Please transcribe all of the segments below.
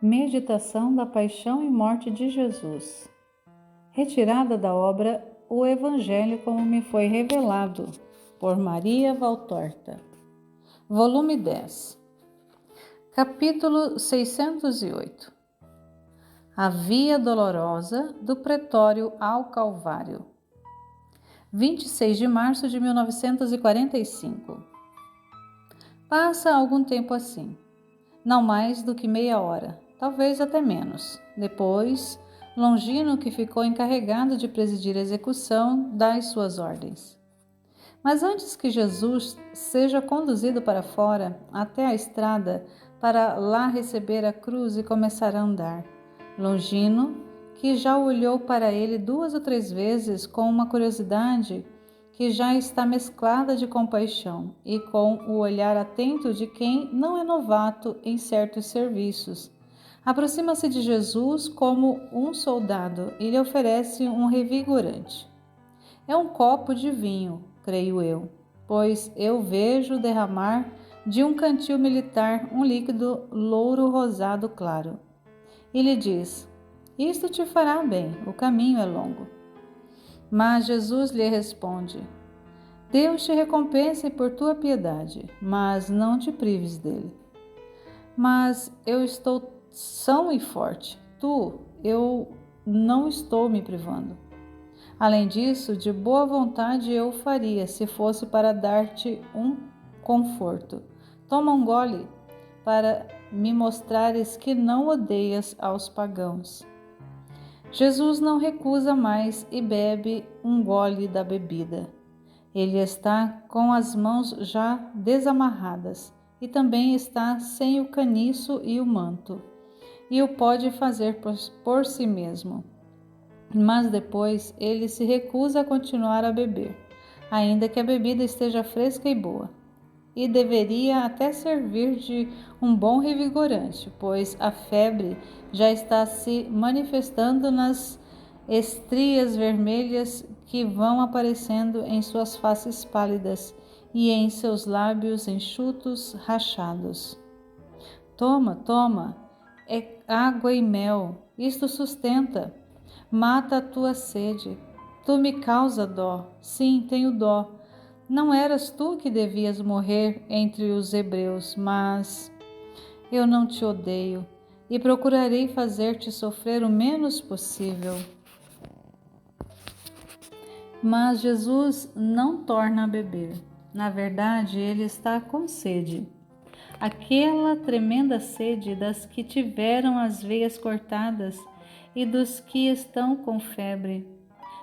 Meditação da paixão e morte de Jesus. Retirada da obra O Evangelho como me foi revelado, por Maria Valtorta. Volume 10. Capítulo 608. A Via Dolorosa do Pretório ao Calvário. 26 de março de 1945. Passa algum tempo assim, não mais do que meia hora, talvez até menos. Depois, Longino, que ficou encarregado de presidir a execução, dá as suas ordens. Mas antes que Jesus seja conduzido para fora, até a estrada, para lá receber a cruz e começar a andar, Longino, que já olhou para ele 2 ou 3 vezes com uma curiosidade que já está mesclada de compaixão e com o olhar atento de quem não é novato em certos serviços, aproxima-se de Jesus como um soldado e lhe oferece um revigorante. É um copo de vinho, creio eu, pois eu vejo derramar de um cantil militar um líquido louro rosado claro. E lhe diz: isto te fará bem, o caminho é longo. Mas Jesus lhe responde: Deus te recompense por tua piedade, mas não te prives dele. Mas eu estou são e forte, eu não estou me privando. Além disso, de boa vontade eu faria, se fosse para dar-te um conforto. Toma um gole, para me mostrares que não odeias aos pagãos. Jesus não recusa mais e bebe um gole da bebida. Ele está com as mãos já desamarradas e também está sem o caniço e o manto, e o pode fazer por si mesmo. Mas depois ele se recusa a continuar a beber, ainda que a bebida esteja fresca e boa. E deveria até servir de um bom revigorante, pois a febre já está se manifestando nas estrias vermelhas que vão aparecendo em suas faces pálidas e em seus lábios enxutos rachados. Toma, toma, é água e mel, isto sustenta, mata a tua sede. Tu me causa dó, sim, tenho dó. Não eras tu que devias morrer entre os hebreus, mas eu não te odeio e procurarei fazer-te sofrer o menos possível. Mas Jesus não torna a beber. Na verdade, ele está com sede. Aquela tremenda sede das que tiveram as veias cortadas e dos que estão com febre.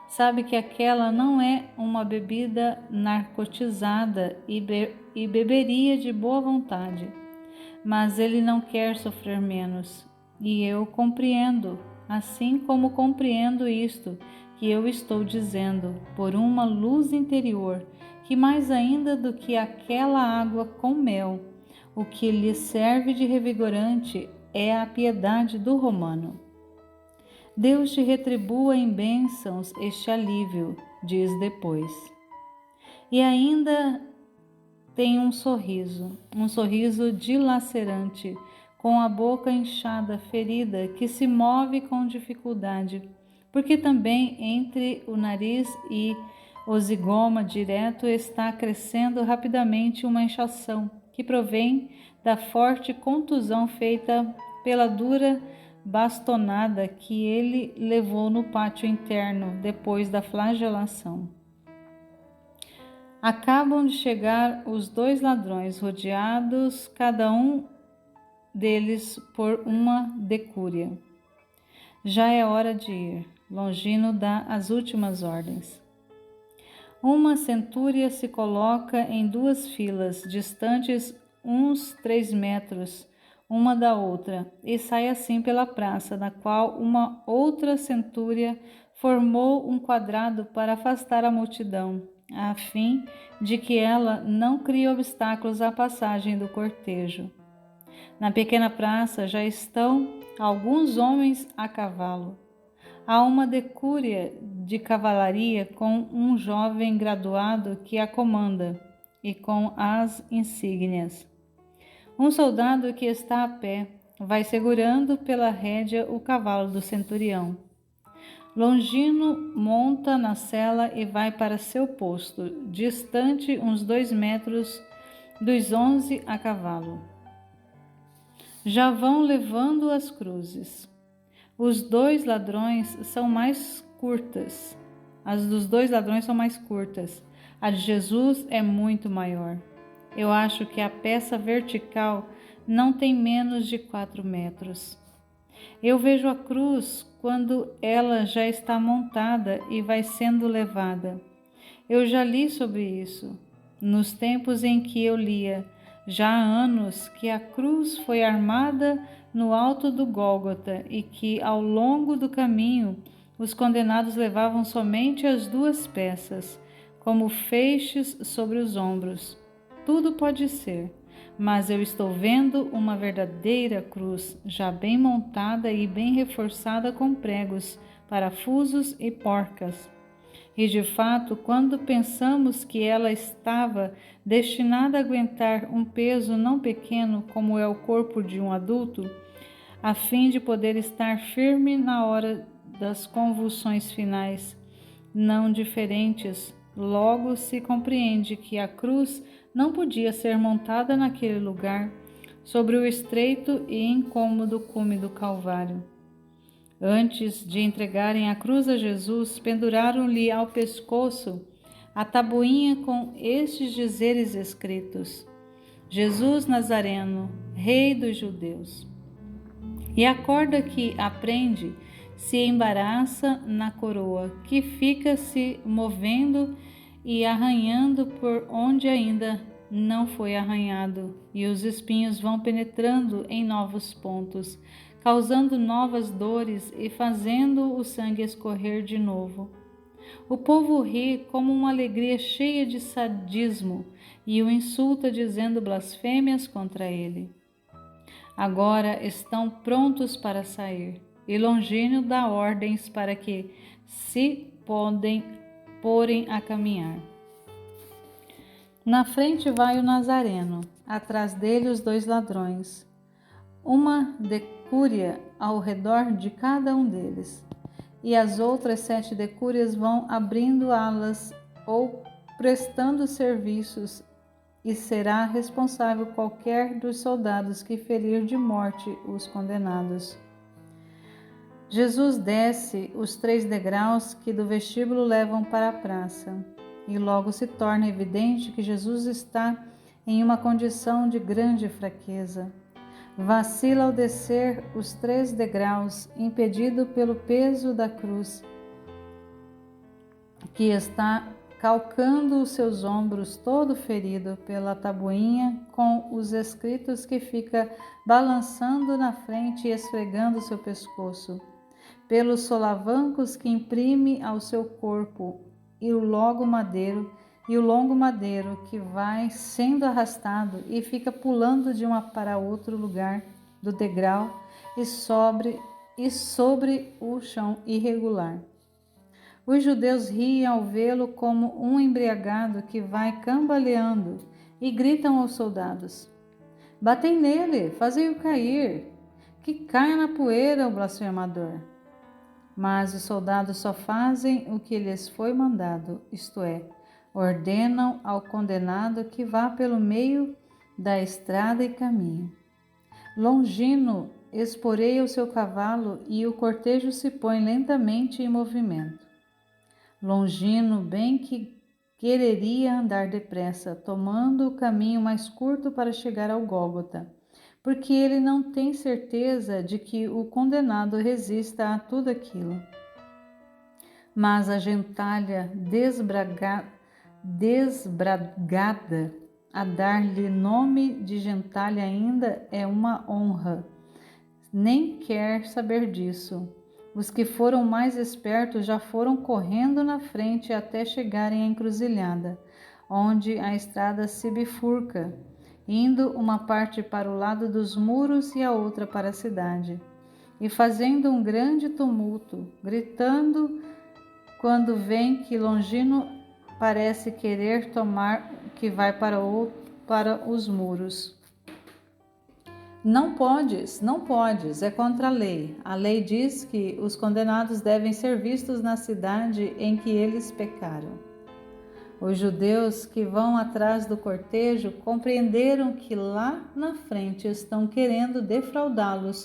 Sabe que aquela não é uma bebida narcotizada e beberia de boa vontade. Mas ele não quer sofrer menos. E eu compreendo, assim como compreendo isto que eu estou dizendo, por uma luz interior, que mais ainda do que aquela água com mel, o que lhe serve de revigorante é a piedade do romano. Deus te retribua em bênçãos este alívio, diz depois. E ainda tem um sorriso dilacerante, com a boca inchada, ferida, que se move com dificuldade, porque também entre o nariz e o zigoma direto está crescendo rapidamente uma inchação, que provém da forte contusão feita pela dura bastonada que ele levou no pátio interno depois da flagelação. Acabam de chegar os 2 ladrões, rodeados cada um deles por uma decúria. Já é hora de ir. Longino dá as últimas ordens. Uma centúria se coloca em 2 filas, distantes uns 3 metros, uma da outra, e sai assim pela praça, na qual uma outra centúria formou um quadrado para afastar a multidão, a fim de que ela não crie obstáculos à passagem do cortejo. Na pequena praça já estão alguns homens a cavalo. Há uma decúria de cavalaria com um jovem graduado que a comanda e com as insígnias. Um soldado que está a pé, vai segurando pela rédea o cavalo do centurião. Longino monta na sela e vai para seu posto, distante uns 2 metros dos 11 a cavalo. Já vão levando as cruzes. Os 2 ladrões são mais curtas. As dos 2 ladrões são mais curtas. A de Jesus é muito maior. Eu acho que a peça vertical não tem menos de 4 metros. Eu vejo a cruz quando ela já está montada e vai sendo levada. Eu já li sobre isso, nos tempos em que eu lia, já há anos, que a cruz foi armada no alto do Gólgota e que, ao longo do caminho, os condenados levavam somente as 2 peças, como feixes sobre os ombros. Tudo pode ser, mas eu estou vendo uma verdadeira cruz, já bem montada e bem reforçada com pregos, parafusos e porcas. E de fato, quando pensamos que ela estava destinada a aguentar um peso não pequeno como é o corpo de um adulto, a fim de poder estar firme na hora das convulsões finais, não diferentes, logo se compreende que a cruz não podia ser montada naquele lugar, sobre o estreito e incômodo cume do Calvário. Antes de entregarem a cruz a Jesus, penduraram-lhe ao pescoço a tabuinha com estes dizeres escritos: Jesus Nazareno, Rei dos Judeus. E a corda que a prende se embaraça na coroa, que fica se movendo e arranhando por onde ainda não foi arranhado, e os espinhos vão penetrando em novos pontos, causando novas dores e fazendo o sangue escorrer de novo. O povo ri como uma alegria cheia de sadismo e o insulta dizendo blasfêmias contra ele. Agora estão prontos para sair, e Longino dá ordens para que se porem a caminhar. Na frente vai o Nazareno, atrás dele os 2 ladrões, uma decúria ao redor de cada um deles, e as outras 7 decúrias vão abrindo alas ou prestando serviços, e será responsável qualquer dos soldados que ferir de morte os condenados. Jesus desce os 3 degraus que do vestíbulo levam para a praça, e logo se torna evidente que Jesus está em uma condição de grande fraqueza. Vacila ao descer os 3 degraus, impedido pelo peso da cruz, que está calcando os seus ombros, todo ferido pela tabuinha com os escritos, que fica balançando na frente e esfregando seu pescoço, pelos solavancos que imprime ao seu corpo, e o longo madeiro que vai sendo arrastado e fica pulando de uma para outro lugar do degrau e sobre o chão irregular. Os judeus riem ao vê-lo como um embriagado que vai cambaleando e gritam aos soldados: Batei nele, fazei-o cair, que caia na poeira o blasfemador. Mas os soldados só fazem o que lhes foi mandado, isto é, ordenam ao condenado que vá pelo meio da estrada e caminhe. Longino esporeia o seu cavalo e o cortejo se põe lentamente em movimento. Longino bem que quereria andar depressa, tomando o caminho mais curto para chegar ao Gólgota, porque ele não tem certeza de que o condenado resista a tudo aquilo. Mas a gentalha desbragada, a dar-lhe nome de gentalha ainda é uma honra, nem quer saber disso. Os que foram mais espertos já foram correndo na frente até chegarem à encruzilhada, onde a estrada se bifurca, indo uma parte para o lado dos muros e a outra para a cidade, e fazendo um grande tumulto, gritando quando vem que Longino parece querer tomar que vai para os muros. Não podes, não podes, é contra a lei. A lei diz que os condenados devem ser vistos na cidade em que eles pecaram. Os judeus que vão atrás do cortejo compreenderam que lá na frente estão querendo defraudá-los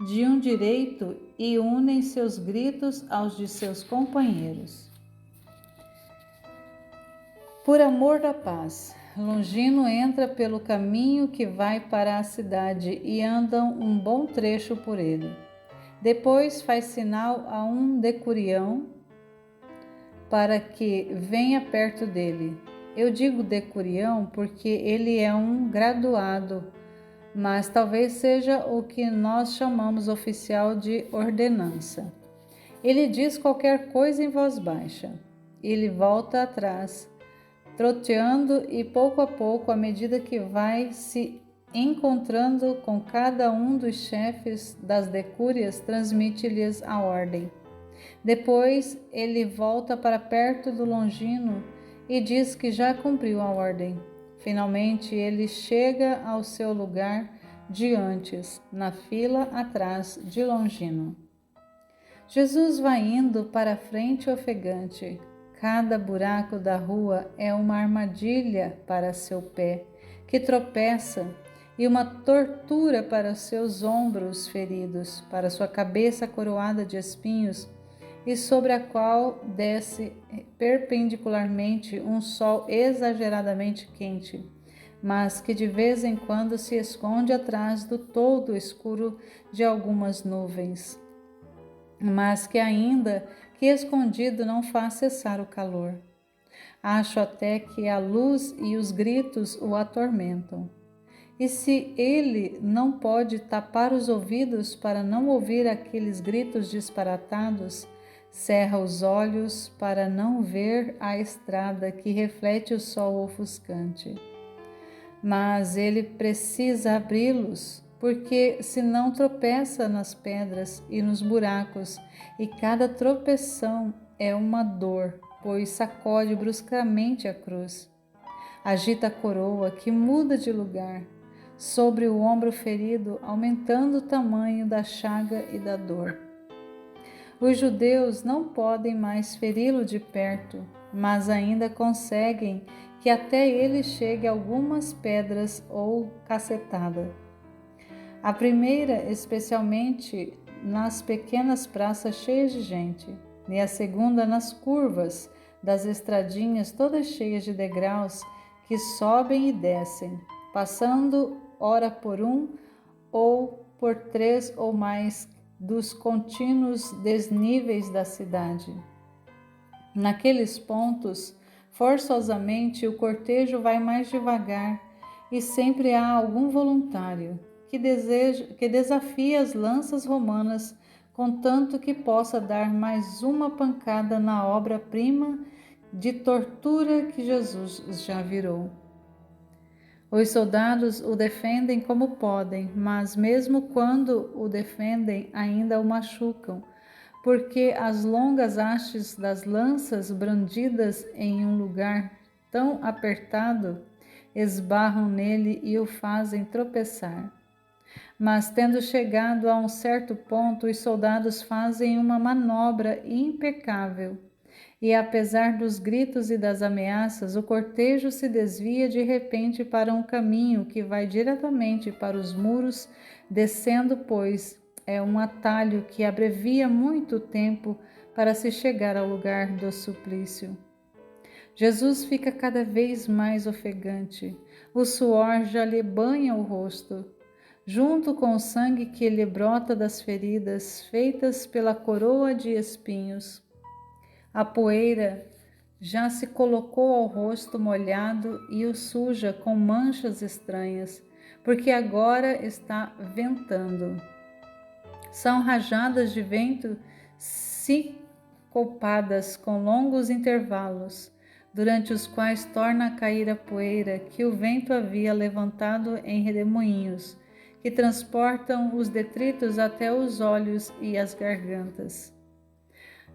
de um direito e unem seus gritos aos de seus companheiros. Por amor da paz, Longino entra pelo caminho que vai para a cidade e andam um bom trecho por ele. Depois faz sinal a um decurião para que venha perto dele. Eu digo decurião porque ele é um graduado, mas talvez seja o que nós chamamos oficial de ordenança. Ele diz qualquer coisa em voz baixa. Ele volta atrás, troteando, e pouco a pouco, à medida que vai se encontrando com cada um dos chefes das decúrias, transmite-lhes a ordem. Depois ele volta para perto do Longino e diz que já cumpriu a ordem. Finalmente ele chega ao seu lugar de antes, na fila atrás de Longino. Jesus vai indo para frente ofegante. Cada buraco da rua é uma armadilha para seu pé, que tropeça, e uma tortura para seus ombros feridos, para sua cabeça coroada de espinhos, e sobre a qual desce perpendicularmente um sol exageradamente quente, mas que de vez em quando se esconde atrás do toldo escuro de algumas nuvens, mas que ainda que escondido não faz cessar o calor. Acho até que a luz e os gritos o atormentam. E se ele não pode tapar os ouvidos para não ouvir aqueles gritos disparatados, cerra os olhos para não ver a estrada que reflete o sol ofuscante. Mas ele precisa abri-los, porque senão tropeça nas pedras e nos buracos, e cada tropeção é uma dor, pois sacode bruscamente a cruz. Agita a coroa, que muda de lugar, sobre o ombro ferido, aumentando o tamanho da chaga e da dor. Os judeus não podem mais feri-lo de perto, mas ainda conseguem que até ele chegue algumas pedras ou cacetada. A primeira, especialmente nas pequenas praças cheias de gente, e a segunda nas curvas das estradinhas todas cheias de degraus que sobem e descem, passando ora por um ou por três ou mais dos contínuos desníveis da cidade. Naqueles pontos, forçosamente o cortejo vai mais devagar e sempre há algum voluntário que desafia as lanças romanas, contanto que possa dar mais uma pancada na obra-prima de tortura que Jesus já virou. Os soldados o defendem como podem, mas mesmo quando o defendem, ainda o machucam, porque as longas hastes das lanças brandidas em um lugar tão apertado esbarram nele e o fazem tropeçar. Mas, tendo chegado a um certo ponto, os soldados fazem uma manobra impecável, e apesar dos gritos e das ameaças, o cortejo se desvia de repente para um caminho que vai diretamente para os muros, descendo, pois é um atalho que abrevia muito o tempo para se chegar ao lugar do suplício. Jesus fica cada vez mais ofegante, o suor já lhe banha o rosto, junto com o sangue que lhe brota das feridas feitas pela coroa de espinhos. A poeira já se colocou ao rosto molhado e o suja com manchas estranhas, porque agora está ventando. São rajadas de vento sincopadas com longos intervalos, durante os quais torna a cair a poeira que o vento havia levantado em redemoinhos, que transportam os detritos até os olhos e as gargantas.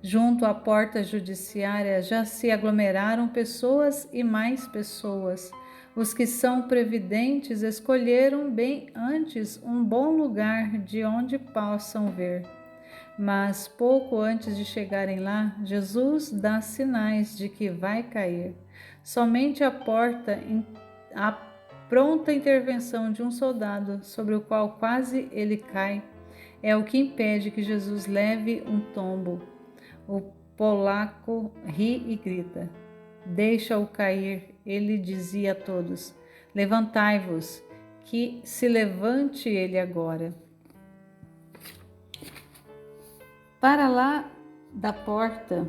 Junto à porta judiciária já se aglomeraram pessoas e mais pessoas. Os que são previdentes escolheram bem antes um bom lugar de onde possam ver. Mas pouco antes de chegarem lá, Jesus dá sinais de que vai cair. Somente a pronta intervenção de um soldado, sobre o qual quase ele cai, é o que impede que Jesus leve um tombo. O polaco ri e grita: "Deixa-o cair", ele dizia a todos. "Levantai-vos, que se levante ele agora." Para lá da porta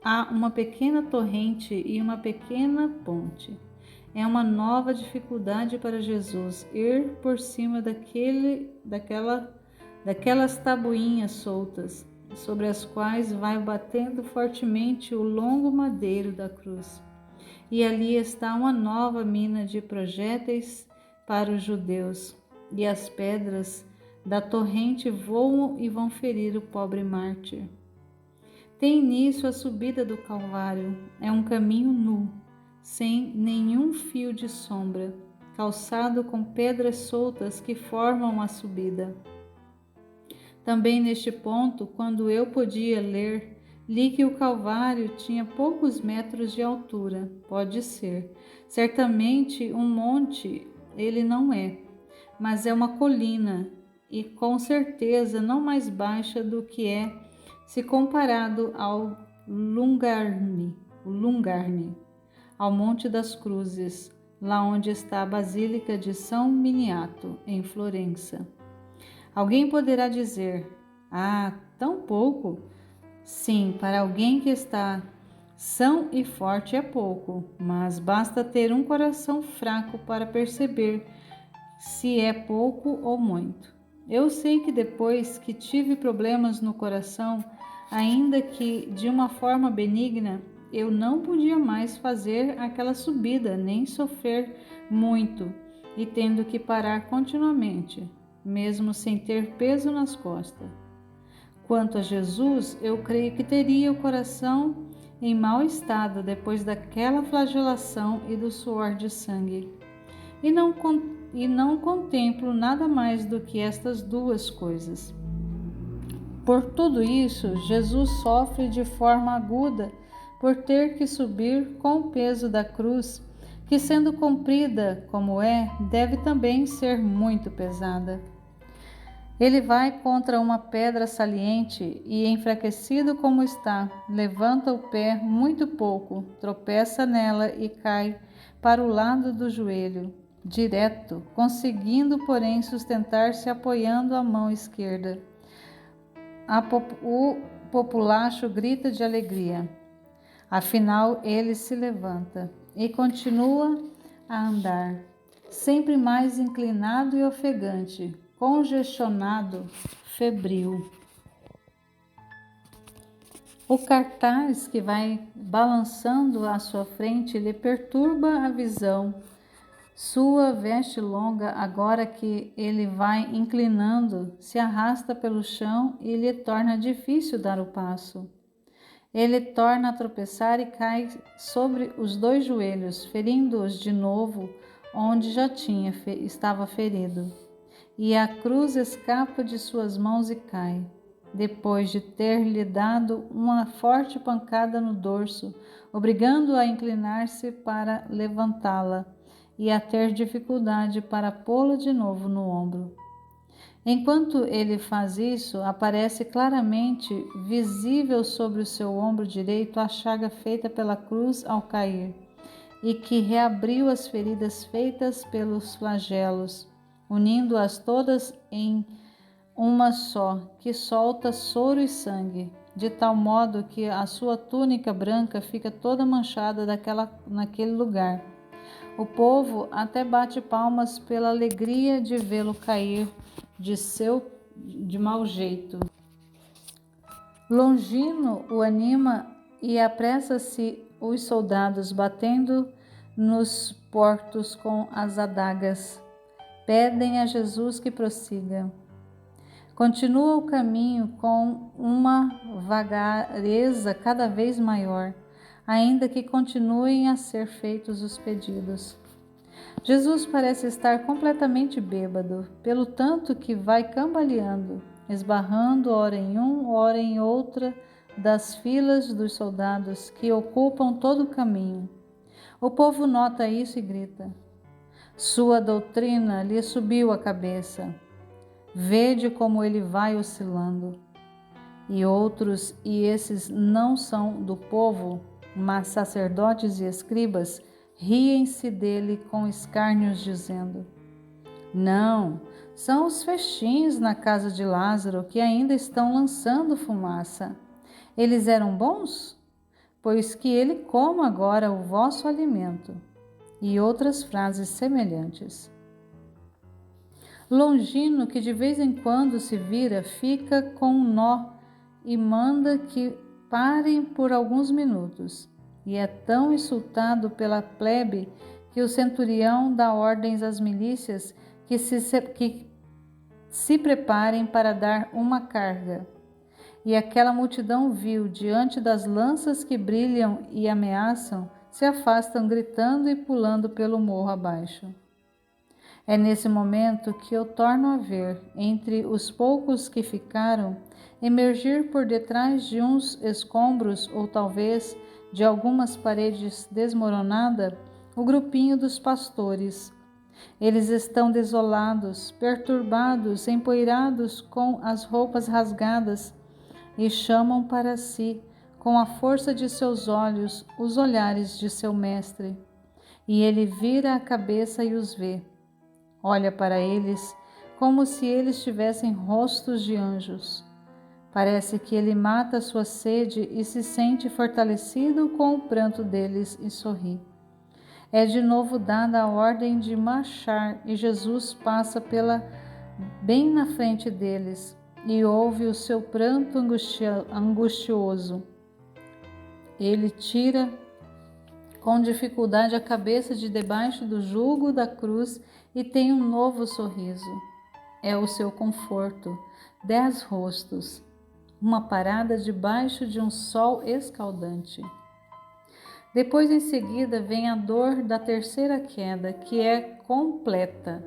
há uma pequena torrente e uma pequena ponte. É uma nova dificuldade para Jesus ir por cima daquelas tabuinhas soltas, sobre as quais vai batendo fortemente o longo madeiro da cruz. E ali está uma nova mina de projéteis para os judeus, e as pedras da torrente voam e vão ferir o pobre mártir. Tem início a subida do Calvário. É um caminho nu, sem nenhum fio de sombra, calçado com pedras soltas que formam a subida. Também neste ponto, quando eu podia ler, li que o Calvário tinha poucos metros de altura. Pode ser. Certamente um monte ele não é, mas é uma colina, e com certeza não mais baixa do que é se comparado ao Lungarne, ao Monte das Cruzes, lá onde está a Basílica de São Miniato, em Florença. Alguém poderá dizer: "Ah, tão pouco?" Sim, para alguém que está são e forte é pouco, mas basta ter um coração fraco para perceber se é pouco ou muito. Eu sei que depois que tive problemas no coração, ainda que de uma forma benigna, eu não podia mais fazer aquela subida, nem sofrer muito, e tendo que parar continuamente, mesmo sem ter peso nas costas. Quanto a Jesus, eu creio que teria o coração em mau estado depois daquela flagelação e do suor de sangue. E não contemplo nada mais do que estas duas coisas. Por tudo isso, Jesus sofre de forma aguda por ter que subir com o peso da cruz, que, sendo comprida como é, deve também ser muito pesada. Ele vai contra uma pedra saliente e, enfraquecido como está, levanta o pé muito pouco, tropeça nela e cai para o lado do joelho, direto, conseguindo, porém, sustentar-se apoiando a mão esquerda. O populacho grita de alegria. Afinal, ele se levanta e continua a andar, sempre mais inclinado e ofegante, congestionado, febril. O cartaz que vai balançando à sua frente lhe perturba a visão. Sua veste longa, agora que ele vai inclinando, se arrasta pelo chão e lhe torna difícil dar o passo. Ele torna a tropeçar e cai sobre os dois joelhos, ferindo-os de novo onde já estava ferido. E a cruz escapa de suas mãos e cai, depois de ter lhe dado uma forte pancada no dorso, obrigando-o a inclinar-se para levantá-la e a ter dificuldade para pô-la de novo no ombro. Enquanto ele faz isso, aparece claramente visível sobre o seu ombro direito a chaga feita pela cruz ao cair, e que reabriu as feridas feitas pelos flagelos, unindo-as todas em uma só, que solta soro e sangue, de tal modo que a sua túnica branca fica toda manchada naquele lugar. O povo até bate palmas pela alegria de vê-lo cair de mau jeito. Longino o anima e apressa-se os soldados, batendo nos portos com as adagas. Pedem a Jesus que prossiga. Continua o caminho com uma vagareza cada vez maior, ainda que continuem a ser feitos os pedidos. Jesus parece estar completamente bêbado, pelo tanto que vai cambaleando, esbarrando ora em um, ora em outra das filas dos soldados que ocupam todo o caminho. O povo nota isso e grita: sua doutrina lhe subiu a cabeça. Vede como ele vai oscilando. E outros, e esses não são do povo, mas sacerdotes e escribas, riem-se dele com escárnios, dizendo: não, são os festins na casa de Lázaro que ainda estão lançando fumaça. Eles eram bons? Pois que ele coma agora o vosso alimento. E outras frases semelhantes. Longino, que de vez em quando se vira, fica com um nó e manda que parem por alguns minutos. E é tão insultado pela plebe que o centurião dá ordens às milícias que se preparem para dar uma carga. E aquela multidão vil, diante das lanças que brilham e ameaçam, se afastam gritando e pulando pelo morro abaixo. É nesse momento que eu torno a ver, entre os poucos que ficaram, emergir por detrás de uns escombros ou talvez de algumas paredes desmoronadas, o grupinho dos pastores. Eles estão desolados, perturbados, empoeirados, com as roupas rasgadas, e chamam para si, com a força de seus olhos, os olhares de seu mestre. E ele vira a cabeça e os vê. Olha para eles como se eles tivessem rostos de anjos. Parece que ele mata sua sede e se sente fortalecido com o pranto deles e sorri. É de novo dada a ordem de marchar e Jesus passa bem na frente deles e ouve o seu pranto angustioso. Ele tira com dificuldade a cabeça de debaixo do jugo da cruz e tem um novo sorriso. É o seu conforto, 10 rostos, uma parada debaixo de um sol escaldante. Depois, em seguida, vem a dor da terceira queda, que é completa,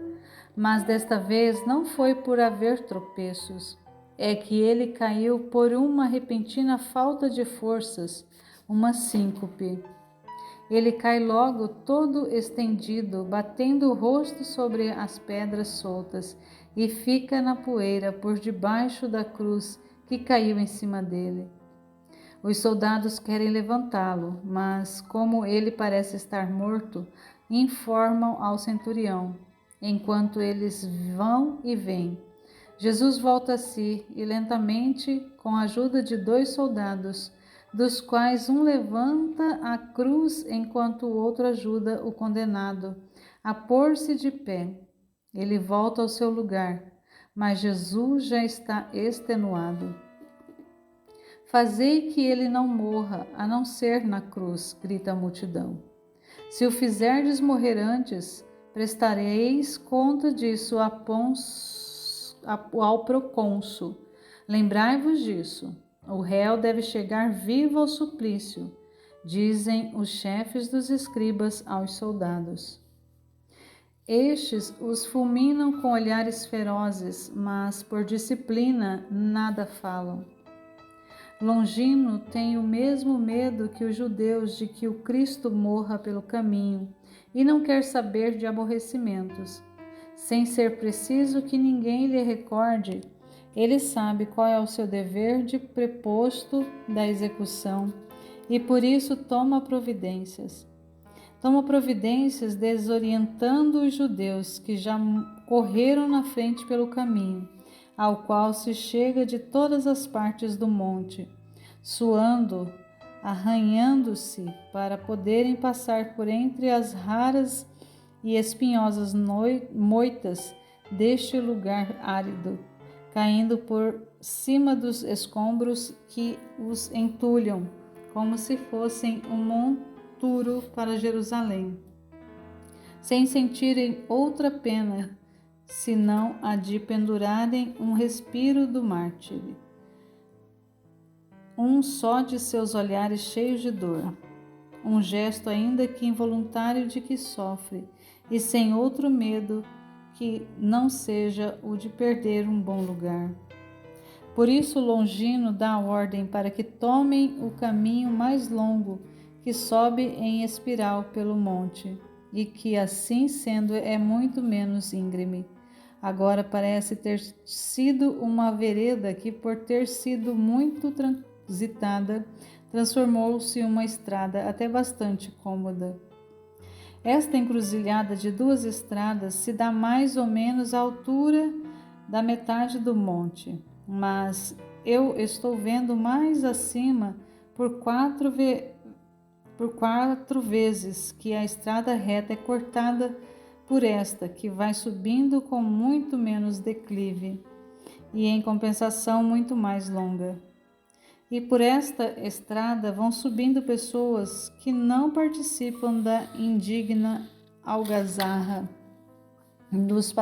mas desta vez não foi por haver tropeços. É que ele caiu por uma repentina falta de forças, uma síncope. Ele cai logo todo estendido, batendo o rosto sobre as pedras soltas, e fica na poeira por debaixo da cruz que caiu em cima dele. Os soldados querem levantá-lo, mas, como ele parece estar morto, informam ao centurião, enquanto eles vão e vêm. Jesus volta a si e lentamente, com a ajuda de 2 soldados, dos quais um levanta a cruz enquanto o outro ajuda o condenado a pôr-se de pé. Ele volta ao seu lugar, mas Jesus já está extenuado. Fazei que ele não morra, a não ser na cruz, grita a multidão. Se o fizerdes morrer antes, prestareis conta disso ao procônsul. Lembrai-vos disso. O réu deve chegar vivo ao suplício, dizem os chefes dos escribas aos soldados. Estes os fulminam com olhares ferozes, mas por disciplina nada falam. Longino tem o mesmo medo que os judeus de que o Cristo morra pelo caminho e não quer saber de aborrecimentos. Sem ser preciso que ninguém lhe recorde, ele sabe qual é o seu dever de preposto da execução e por isso toma providências. Toma providências desorientando os judeus que já correram na frente pelo caminho, ao qual se chega de todas as partes do monte, suando, arranhando-se, para poderem passar por entre as raras e espinhosas moitas deste lugar árido, caindo por cima dos escombros que os entulham, como se fossem um monturo para Jerusalém, sem sentirem outra pena senão a de pendurarem um respiro do mártir, um só de seus olhares cheios de dor, um gesto ainda que involuntário de que sofre, e sem outro medo que não seja o de perder um bom lugar. Por isso Longino dá ordem para que tomem o caminho mais longo, que sobe em espiral pelo monte, e que assim sendo é muito menos íngreme. Agora parece ter sido uma vereda que, por ter sido muito transitada, transformou-se em uma estrada até bastante cômoda. Esta encruzilhada de duas estradas se dá mais ou menos à altura da metade do monte, mas eu estou vendo mais acima por quatro vezes que a estrada reta é cortada por esta, que vai subindo com muito menos declive e, em compensação, muito mais longa. E por esta estrada vão subindo pessoas que não participam da indigna algazarra dos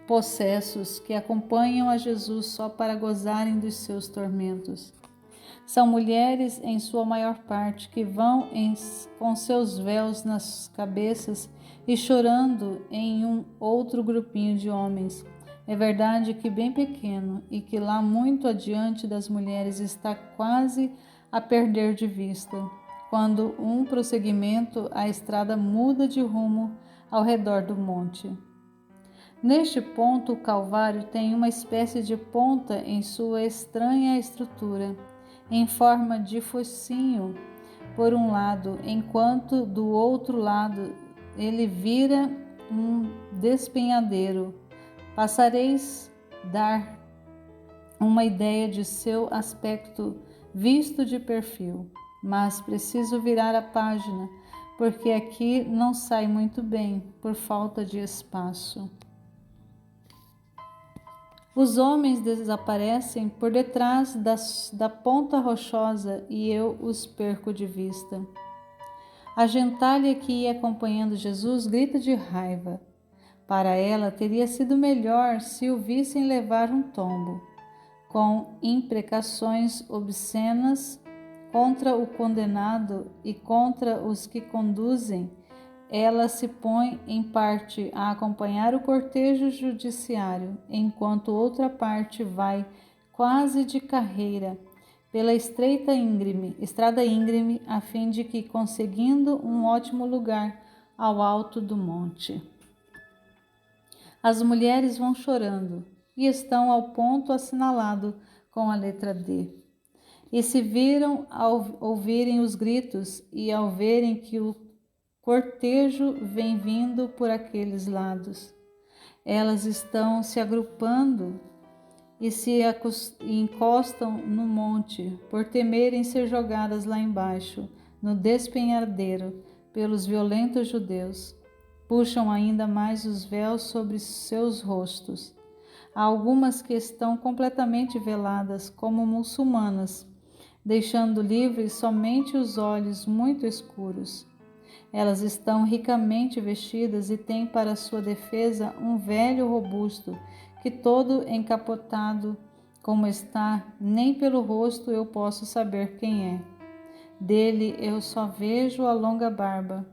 possessos que acompanham a Jesus só para gozarem dos seus tormentos. São mulheres, em sua maior parte, que vão com seus véus nas cabeças e chorando em um outro grupinho de homens. É verdade que bem pequeno e que lá muito adiante das mulheres está quase a perder de vista. Quando um prosseguimento, a estrada muda de rumo ao redor do monte. Neste ponto, o Calvário tem uma espécie de ponta em sua estranha estrutura, em forma de focinho por um lado, enquanto do outro lado ele vira um despenhadeiro. Passareis dar uma ideia de seu aspecto visto de perfil, mas preciso virar a página, porque aqui não sai muito bem, por falta de espaço. Os homens desaparecem por detrás da ponta rochosa e eu os perco de vista. A gentalha que ia acompanhando Jesus grita de raiva. Para ela teria sido melhor se o vissem levar um tombo, com imprecações obscenas contra o condenado e contra os que conduzem. Ela se põe, em parte, a acompanhar o cortejo judiciário, enquanto outra parte vai, quase de carreira, pela estrada íngreme, a fim de que, conseguindo um ótimo lugar ao alto do monte. As mulheres vão chorando e estão ao ponto assinalado com a letra D. E se viram ao ouvirem os gritos e ao verem que o cortejo vem vindo por aqueles lados. Elas estão se agrupando e se encostam no monte, por temerem ser jogadas lá embaixo, no despenhadeiro, pelos violentos judeus. Puxam ainda mais os véus sobre seus rostos. Há algumas que estão completamente veladas, como muçulmanas, deixando livres somente os olhos muito escuros. Elas estão ricamente vestidas e têm para sua defesa um velho robusto, que todo encapotado como está, nem pelo rosto eu posso saber quem é. Dele eu só vejo a longa barba,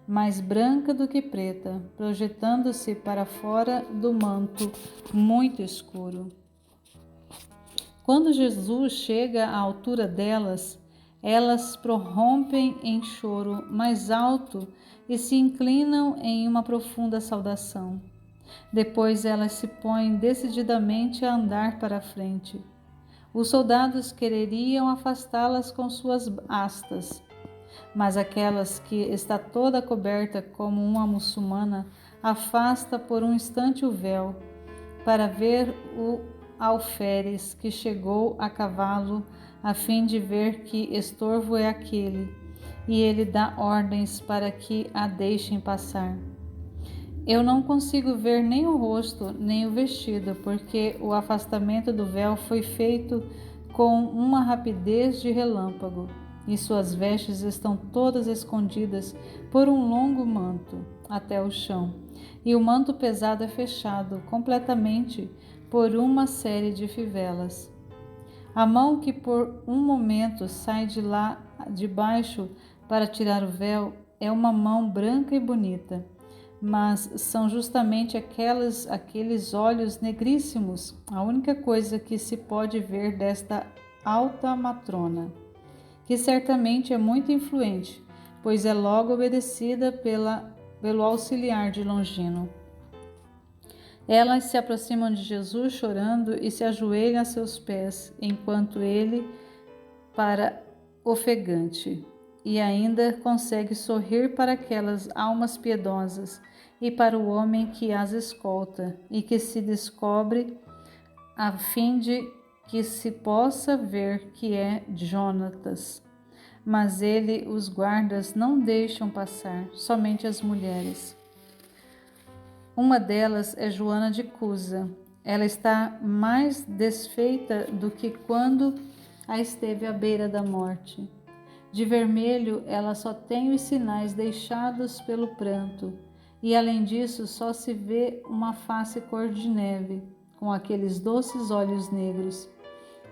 mais branca do que preta, projetando-se para fora do manto muito escuro. Quando Jesus chega à altura delas, elas prorrompem em choro mais alto e se inclinam em uma profunda saudação. Depois elas se põem decididamente a andar para a frente. Os soldados quereriam afastá-las com suas hastas, mas aquelas que está toda coberta como uma muçulmana afasta por um instante o véu para ver o alferes que chegou a cavalo, a fim de ver que estorvo é aquele, e ele dá ordens para que a deixem passar. Eu não consigo ver nem o rosto, nem o vestido, porque o afastamento do véu foi feito com uma rapidez de relâmpago, e suas vestes estão todas escondidas por um longo manto até o chão, e o manto pesado é fechado completamente por uma série de fivelas. A mão que por um momento sai de lá de baixo para tirar o véu é uma mão branca e bonita, mas são justamente aqueles olhos negríssimos a única coisa que se pode ver desta alta matrona, que certamente é muito influente, pois é logo obedecida pelo auxiliar de Longino. Elas se aproximam de Jesus chorando e se ajoelham a seus pés, enquanto ele para ofegante, e ainda consegue sorrir para aquelas almas piedosas e para o homem que as escolta e que se descobre a fim de que se possa ver que é Jonatas. Mas os guardas não deixam passar, somente as mulheres. Uma delas é Joana de Cusa. Ela está mais desfeita do que quando a esteve à beira da morte. De vermelho, ela só tem os sinais deixados pelo pranto, e além disso só se vê uma face cor de neve, com aqueles doces olhos negros,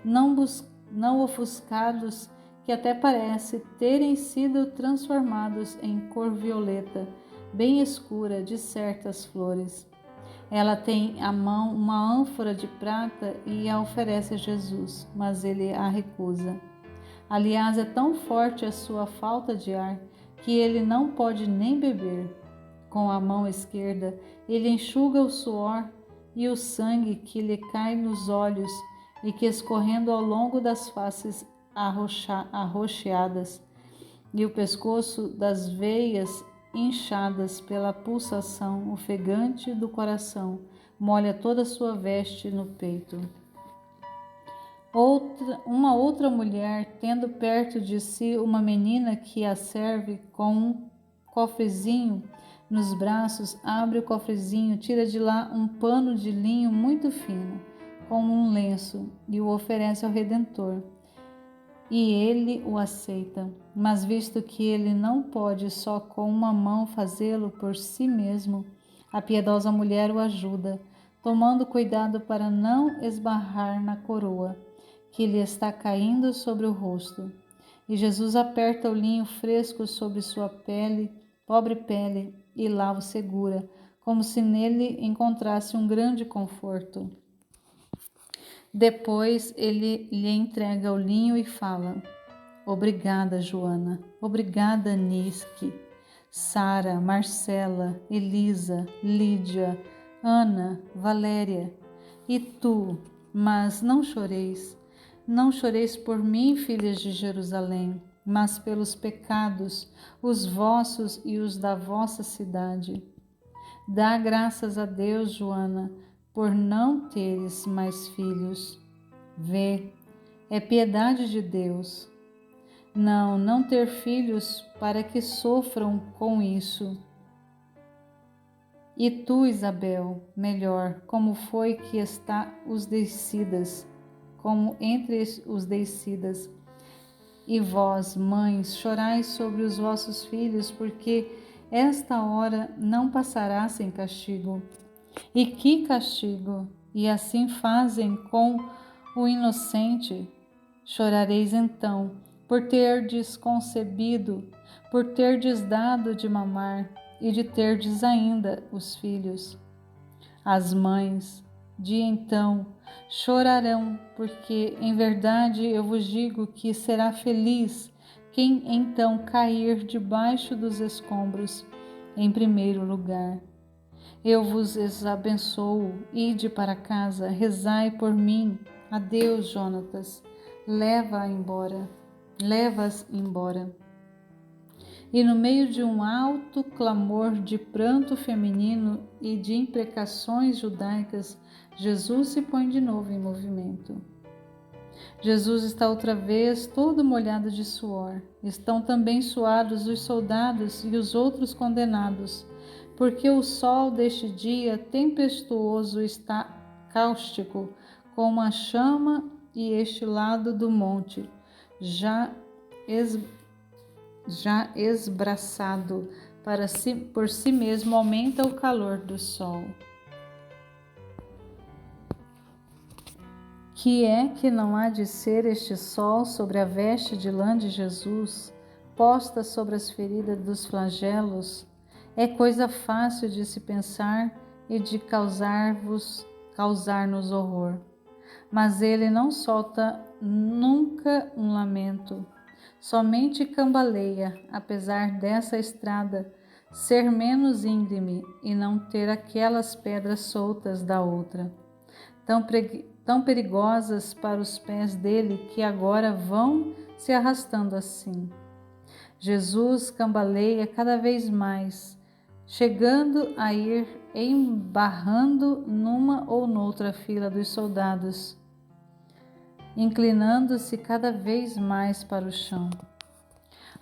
não ofuscados, que até parece terem sido transformados em cor violeta, bem escura de certas flores. Ela tem à mão uma ânfora de prata e a oferece a Jesus, mas ele a recusa. Aliás, é tão forte a sua falta de ar que ele não pode nem beber. Com a mão esquerda, ele enxuga o suor e o sangue que lhe cai nos olhos e que, escorrendo ao longo das faces arroxeadas e o pescoço das veias inchadas pela pulsação ofegante do coração, molha toda a sua veste no peito. Uma outra mulher, tendo perto de si uma menina que a serve com um cofrezinho nos braços, abre o cofrezinho, tira de lá um pano de linho muito fino, como um lenço, e o oferece ao Redentor. E ele o aceita, mas visto que ele não pode só com uma mão fazê-lo por si mesmo, a piedosa mulher o ajuda, tomando cuidado para não esbarrar na coroa, que lhe está caindo sobre o rosto. E Jesus aperta o linho fresco sobre sua pele, pobre pele, e lá o segura, como se nele encontrasse um grande conforto. Depois ele lhe entrega o linho e fala: Obrigada, Joana. Obrigada, Niske, Sara, Marcela, Elisa, Lídia, Ana, Valéria. E tu, mas não choreis. Não choreis por mim, filhas de Jerusalém, mas pelos pecados, os vossos e os da vossa cidade. Dá graças a Deus, Joana, por não teres mais filhos. Vê, é piedade de Deus. Não ter filhos para que sofram com isso. E tu, Isabel, melhor, como foi que está os deicidas, como entre os deicidas. E vós, mães, chorais sobre os vossos filhos, porque esta hora não passará sem castigo. E que castigo! E assim fazem com o inocente. Chorareis então, por terdes concebido, por terdes dado de mamar, e de terdes ainda os filhos. As mães de então chorarão, porque em verdade eu vos digo que será feliz quem então cair debaixo dos escombros em primeiro lugar. Eu vos abençoo, ide para casa, rezai por mim. Adeus, Jonatas, leva-as embora. E no meio de um alto clamor de pranto feminino e de imprecações judaicas, Jesus se põe de novo em movimento. Jesus está outra vez todo molhado de suor. Estão também suados os soldados e os outros condenados, porque o sol deste dia tempestuoso está cáustico como a chama, e este lado do monte, já esbraçado por si mesmo, aumenta o calor do sol. Que é que não há de ser este sol sobre a veste de lã de Jesus? posta sobre as feridas dos flagelos, é coisa fácil de se pensar e de causar-nos horror. Mas ele não solta nunca um lamento, somente cambaleia, apesar dessa estrada ser menos íngreme e não ter aquelas pedras soltas da outra, tão perigosas para os pés dele que agora vão se arrastando assim. Jesus cambaleia cada vez mais, chegando a ir embarrando numa ou noutra fila dos soldados, inclinando-se cada vez mais para o chão.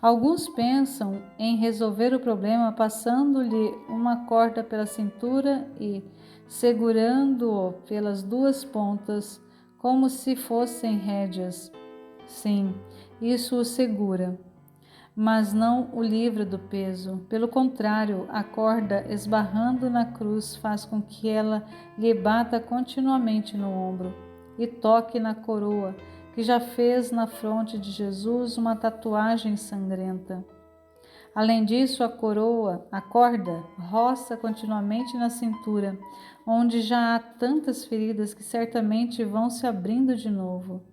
Alguns pensam em resolver o problema passando-lhe uma corda pela cintura e segurando-o pelas duas pontas, como se fossem rédeas. Sim, isso o segura, mas não o livra do peso. Pelo contrário, a corda esbarrando na cruz faz com que ela lhe bata continuamente no ombro e toque na coroa, que já fez na fronte de Jesus uma tatuagem sangrenta. Além disso, a corda, roça continuamente na cintura, onde já há tantas feridas que certamente vão se abrindo de novo,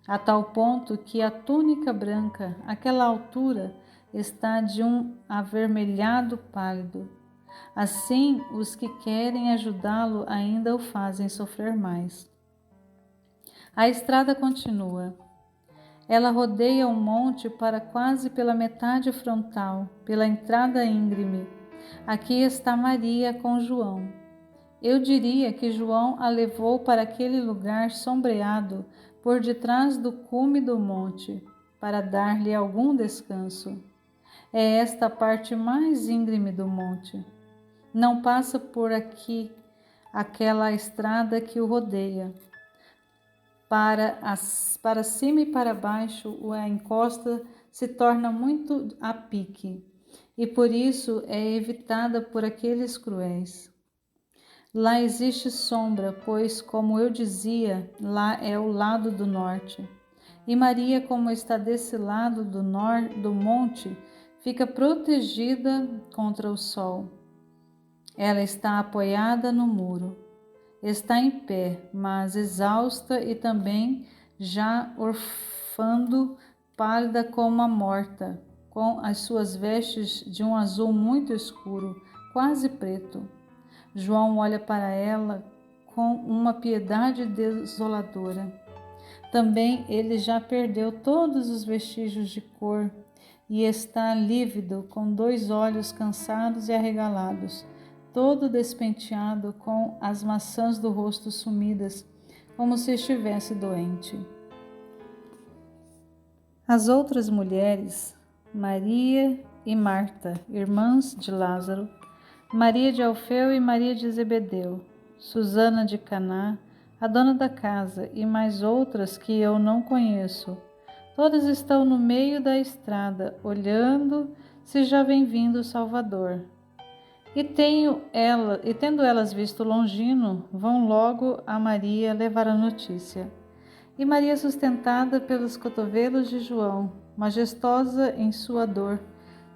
a tal ponto que a túnica branca, àquela altura, está de um avermelhado pálido. Assim, os que querem ajudá-lo ainda o fazem sofrer mais. A estrada continua. Ela rodeia o monte para quase pela metade frontal, pela entrada íngreme. Aqui está Maria com João. Eu diria que João a levou para aquele lugar sombreado por detrás do cume do monte, para dar-lhe algum descanso. É esta a parte mais íngreme do monte. Não passa por aqui aquela estrada que o rodeia. Para cima e para baixo, a encosta se torna muito a pique, e por isso é evitada por aqueles cruéis. Lá existe sombra, pois, como eu dizia, lá é o lado do norte. E Maria, como está desse lado do monte, fica protegida contra o sol. Ela está apoiada no muro. Está em pé, mas exausta e também já orfando, pálida como a morta, com as suas vestes de um azul muito escuro, quase preto. João olha para ela com uma piedade desoladora. Também ele já perdeu todos os vestígios de cor e está lívido, com 2 olhos cansados e arregalados, todo despenteado, com as maçãs do rosto sumidas, como se estivesse doente. As outras mulheres, Maria e Marta, irmãs de Lázaro, Maria de Alfeu e Maria de Zebedeu, Susana de Caná, a dona da casa, e mais outras que eu não conheço, todas estão no meio da estrada, olhando se já vem vindo o Salvador. E tendo elas visto Longino, vão logo a Maria levar a notícia. E Maria, sustentada pelos cotovelos de João, majestosa em sua dor,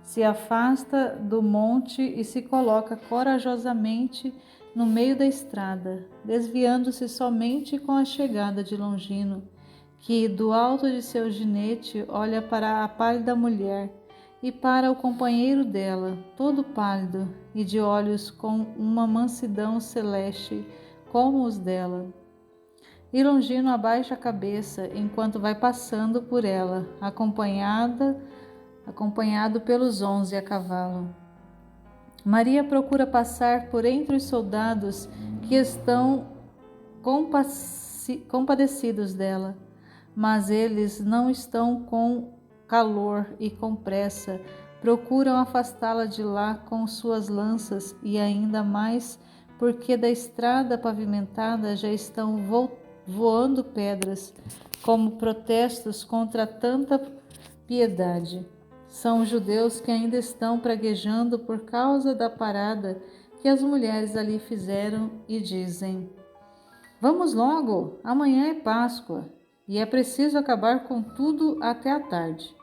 se afasta do monte e se coloca corajosamente no meio da estrada, desviando-se somente com a chegada de Longino, que do alto de seu ginete olha para a pálida mulher e para o companheiro dela, todo pálido e de olhos com uma mansidão celeste como os dela. E Longino abaixa a cabeça enquanto vai passando por ela, acompanhado pelos 11 a cavalo. Maria procura passar por entre os soldados que estão compadecidos dela, mas eles não estão com calor e com pressa, procuram afastá-la de lá com suas lanças e ainda mais porque da estrada pavimentada já estão voando pedras, como protestos contra tanta piedade. São os judeus que ainda estão praguejando por causa da parada que as mulheres ali fizeram e dizem: vamos logo, amanhã é Páscoa e é preciso acabar com tudo até a tarde.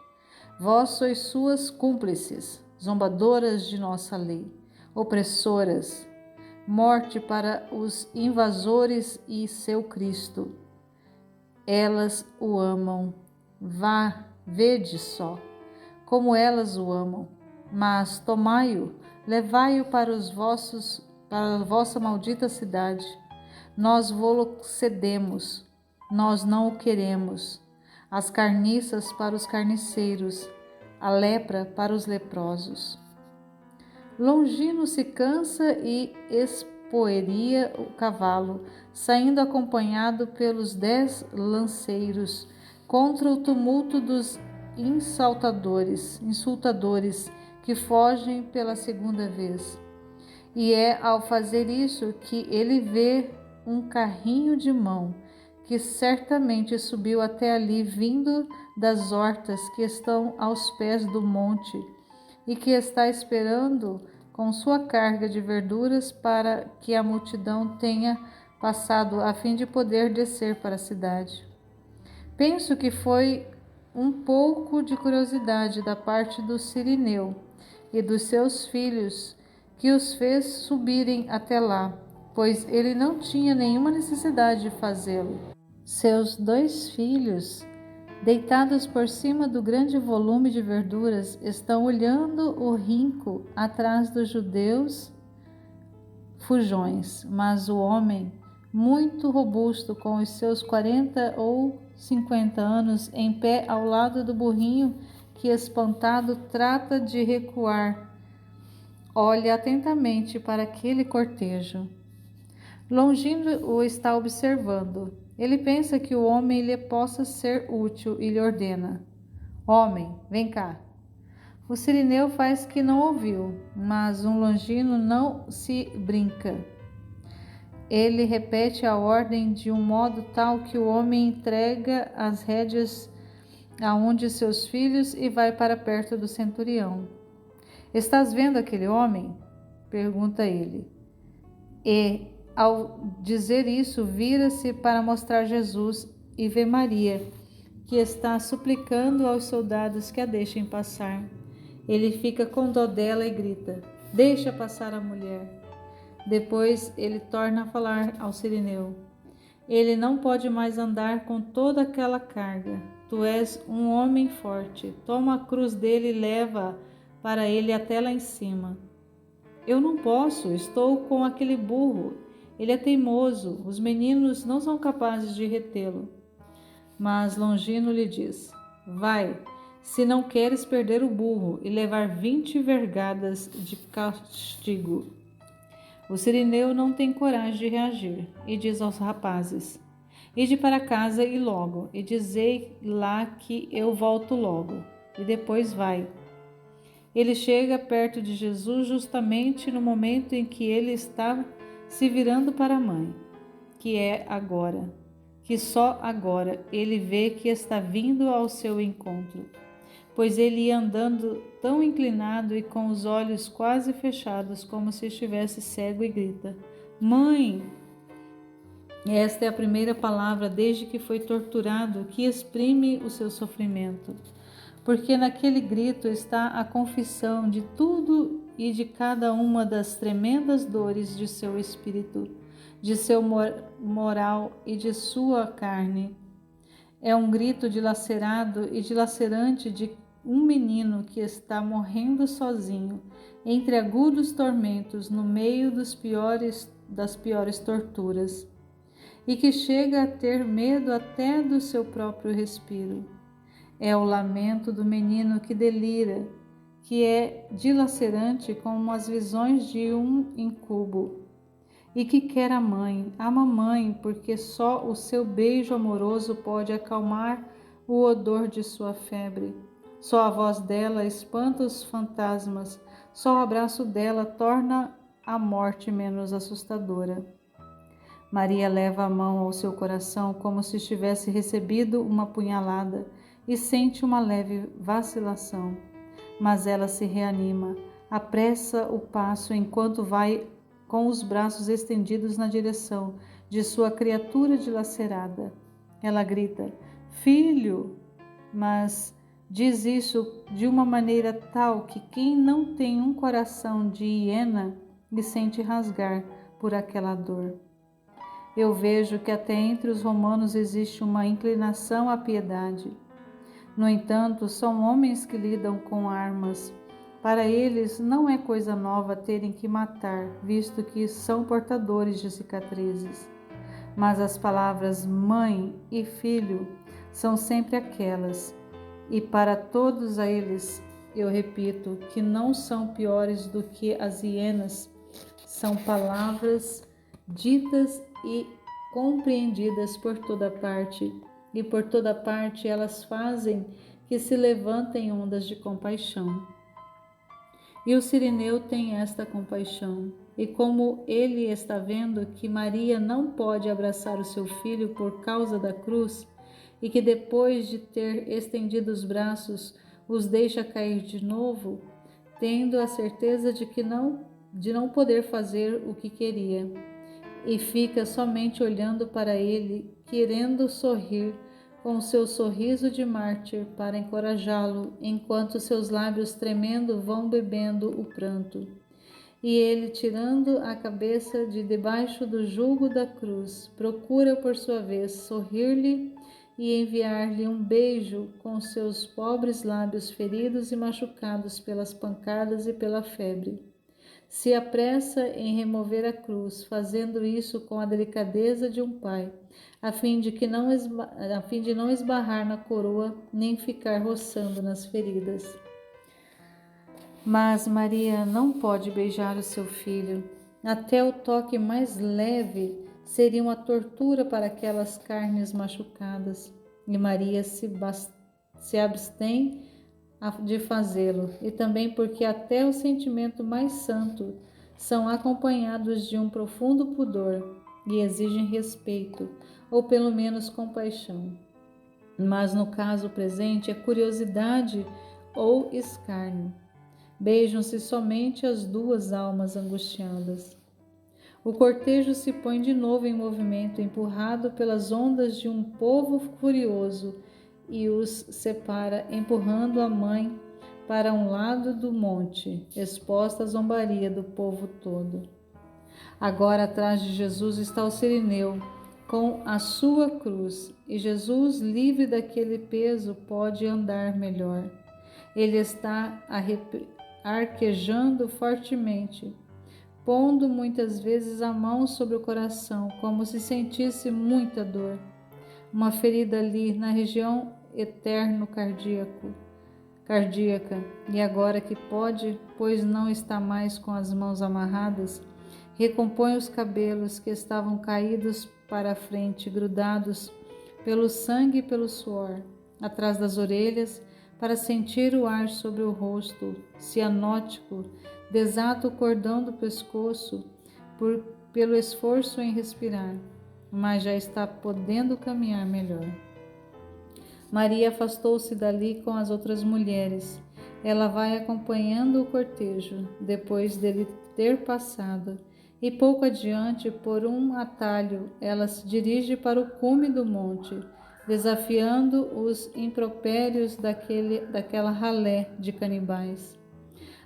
Vós sois suas cúmplices, zombadoras de nossa lei, opressoras, morte para os invasores e seu Cristo. Elas o amam, vede só, como elas o amam. Mas tomai-o, levai-o para a vossa maldita cidade. Nós vô-lo cedemos, nós não o queremos. As carniças para os carniceiros, a lepra para os leprosos. Longino se cansa e espoeria o cavalo, saindo acompanhado pelos 10 lanceiros, contra o tumulto dos insultadores que fogem pela segunda vez. E é ao fazer isso que ele vê um carrinho de mão, que certamente subiu até ali vindo das hortas que estão aos pés do monte e que está esperando com sua carga de verduras para que a multidão tenha passado a fim de poder descer para a cidade. Penso que foi um pouco de curiosidade da parte do Cirineu e dos seus filhos que os fez subirem até lá, pois ele não tinha nenhuma necessidade de fazê-lo. Seus 2 filhos, deitados por cima do grande volume de verduras, estão olhando o rinco atrás dos judeus fujões, mas o homem, muito robusto, com os seus 40 ou 50 anos, em pé ao lado do burrinho, que espantado trata de recuar, olha atentamente para aquele cortejo. Longino o está observando. Ele pensa que o homem lhe possa ser útil e lhe ordena: Homem, vem cá. O Cirineu faz que não ouviu, mas um Longino não se brinca. Ele repete a ordem de um modo tal que o homem entrega as rédeas a um de seus filhos e vai para perto do centurião. Estás vendo aquele homem? Pergunta ele. E, ao dizer isso, vira-se para mostrar Jesus e vê Maria, que está suplicando aos soldados que a deixem passar. Ele fica com dó dela e grita: Deixa passar a mulher. Depois ele torna a falar ao Cirineu: Ele não pode mais andar com toda aquela carga. Tu és um homem forte. Toma a cruz dele e leva-a para ele até lá em cima. Eu não posso, estou com aquele burro. Ele é teimoso, os meninos não são capazes de retê-lo. Mas Longino lhe diz: Vai, se não queres perder o burro e levar 20 vergadas de castigo. O Cirineu não tem coragem de reagir e diz aos rapazes: Ide para casa e logo, e dizei lá que eu volto logo. E depois vai. Ele chega perto de Jesus justamente no momento em que ele está se virando para a mãe, que só agora ele vê que está vindo ao seu encontro, pois ele ia andando tão inclinado e com os olhos quase fechados como se estivesse cego e grita: Mãe! Esta é a primeira palavra desde que foi torturado que exprime o seu sofrimento, porque naquele grito está a confissão de tudo e de cada uma das tremendas dores de seu espírito, de seu moral e de sua carne. É um grito dilacerado e dilacerante de um menino que está morrendo sozinho, entre agudos tormentos, no meio das piores torturas, e que chega a ter medo até do seu próprio respiro. É o lamento do menino que delira, que é dilacerante como as visões de um incubo, e que quer a mãe, ama a mãe, porque só o seu beijo amoroso pode acalmar o odor de sua febre. Só a voz dela espanta os fantasmas, só o abraço dela torna a morte menos assustadora. Maria leva a mão ao seu coração como se tivesse recebido uma punhalada e sente uma leve vacilação, mas ela se reanima, apressa o passo enquanto vai com os braços estendidos na direção de sua criatura dilacerada. Ela grita: Filho! Mas Diz isso de uma maneira tal que quem não tem um coração de hiena lhe sente rasgar por aquela dor. Eu vejo que até entre os romanos existe uma inclinação à piedade. No entanto, são homens que lidam com armas. Para eles não é coisa nova terem que matar, visto que são portadores de cicatrizes. Mas as palavras mãe e filho são sempre aquelas. E para todos eles, eu repito, que não são piores do que as hienas, são palavras ditas e compreendidas por toda parte, e por toda parte elas fazem que se levantem ondas de compaixão. E o Cirineu tem esta compaixão, e como ele está vendo que Maria não pode abraçar o seu filho por causa da cruz, e que depois de ter estendido os braços, os deixa cair de novo, tendo a certeza de não poder fazer o que queria, e fica somente olhando para ele, querendo sorrir com o seu sorriso de mártir para encorajá-lo, enquanto seus lábios tremendo vão bebendo o pranto. E ele, tirando a cabeça de debaixo do jugo da cruz, procura por sua vez sorrir-lhe e enviar-lhe um beijo com seus pobres lábios feridos e machucados pelas pancadas e pela febre. Se apressa em remover a cruz, fazendo isso com a delicadeza de um pai, a fim de não esbarrar na coroa nem ficar roçando nas feridas. Mas Maria não pode beijar o seu filho. Até o toque mais leve seria uma tortura para aquelas carnes machucadas. E Maria se abstém de fazê-lo, e também porque até o sentimento mais santo são acompanhados de um profundo pudor e exigem respeito, ou pelo menos compaixão. Mas no caso presente é curiosidade ou escárnio. Beijam-se somente as duas almas angustiadas. O cortejo se põe de novo em movimento, empurrado pelas ondas de um povo furioso, e os separa, empurrando a mãe para um lado do monte, exposta à zombaria do povo todo. Agora atrás de Jesus está o Cirineu, com a sua cruz, e Jesus, livre daquele peso, pode andar melhor. Ele está arquejando fortemente, pondo muitas vezes a mão sobre o coração, como se sentisse muita dor. Uma ferida ali na região eterno cardíaca, e agora que pode, pois não está mais com as mãos amarradas, recompõe os cabelos que estavam caídos para a frente, grudados pelo sangue e pelo suor, atrás das orelhas, para sentir o ar sobre o rosto cianótico, desata o cordão do pescoço pelo esforço em respirar, mas já está podendo caminhar melhor. Maria afastou-se dali com as outras mulheres. Ela vai acompanhando o cortejo, depois dele ter passado, e pouco adiante, por um atalho, ela se dirige para o cume do monte, desafiando os impropérios daquela ralé de canibais.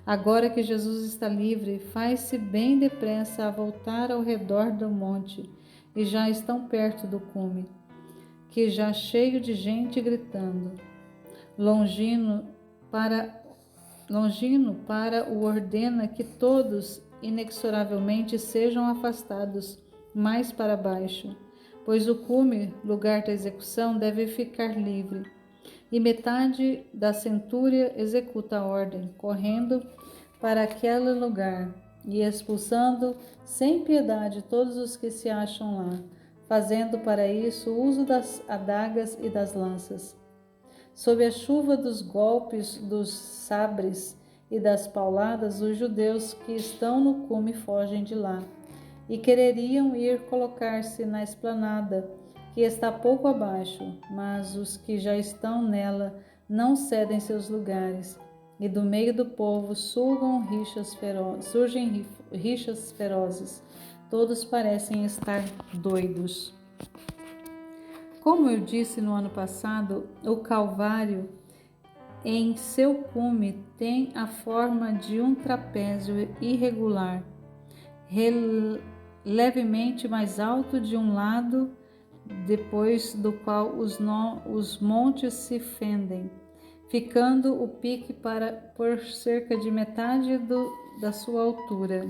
Agora que Jesus está livre, faz-se bem depressa a voltar ao redor do monte, e já estão perto do cume, que já cheio de gente gritando. Longino para o ordena que todos inexoravelmente sejam afastados mais para baixo, pois o cume, lugar da execução, deve ficar livre. E metade da centúria executa a ordem, correndo para aquele lugar e expulsando sem piedade todos os que se acham lá, fazendo para isso uso das adagas e das lanças. Sob a chuva dos golpes dos sabres e das pauladas, os judeus que estão no cume fogem de lá e quereriam ir colocar-se na esplanada, que está pouco abaixo, mas os que já estão nela não cedem seus lugares, e do meio do povo surgem rixas ferozes. Todos parecem estar doidos. Como eu disse no ano passado, o Calvário em seu cume tem a forma de um trapézio irregular, levemente mais alto de um lado, depois do qual os montes se fendem, ficando o pique por cerca de metade da sua altura.